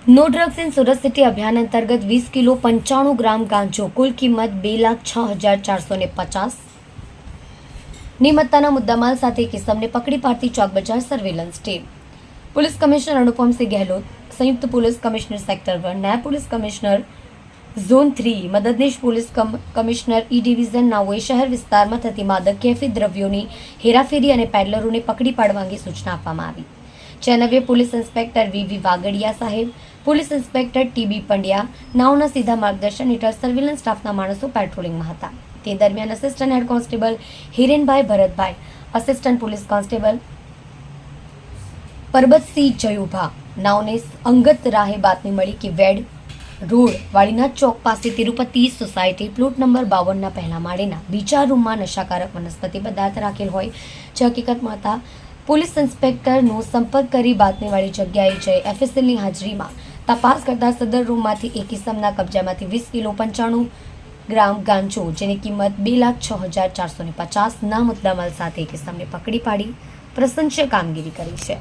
No drugs in Surat city અભિયાન અંતર્ગત 20 kilo 95 ગ્રામ ગાંજો, કુલ કિંમત 2,06,450 ની મત્તાના મુદ્દામાલ સાથે એક ઇસમને પકડી પાડતી ચોક બજાર surveillance team. Police commissioner Anupamsinh Gehlot, સંયુક્ત પોલીસ કમિશનર સેક્ટર 1, નાયબ પોલીસ કમિશનર ઝોન 3, મદદનીશ પોલીસ કમિશનર ઈ ડિવિઝન નાઓએ શહેર વિસ્તારમાં થતી માદક કેફી દ્રવ્યોની હેરાફેરી અને પેડલરોને પકડી પાડવા અંગે સૂચના આપવામાં આવી. જે અન્વયે પોલીસ ઇન્સ્પેક્ટર વી વાગડિયા સાહેબ, પોલીસ ઇન્સ્પેક્ટર ટી.બી. પંડ્યા નાઓના સીધા માર્ગદર્શન હેઠળ સર્વેલન્સ સ્ટાફના માણસો પેટ્રોલિંગમાં હતા. તે દરમિયાન assistant head constable Hirenbhai Bharatbhai, assistant police constable Parbatsinh Jayubha નાઓને અંગત રાહે બાતમી મળી કે વેડ રોડ વાડીનાથ ચોક પાસે તિરુપતિ સોસાયટી પ્લોટ નંબર 52ના પહેલા માળેના બીજા રૂમમાં નશાકારક વનસ્પતિ પદાર્થ રાખેલ હોય. જે હકીકત મળતા પોલીસ ઇન્સ્પેક્ટરનો સંપર્ક કરી બાતમીવાળી જગ્યાએ જઈ એફએસએલની હાજરીમાં તપાસ કરતા સદર રૂમમાંથી એક ઇસમના કબજામાંથી 20 કિલો 95 ગ્રામ ગાંજો, જેની કિંમત 2,06,450 ના મુદ્દામાલ સાથે એક ઇસમને પકડી પાડી પ્રશંસનીય કામગીરી કરી છે.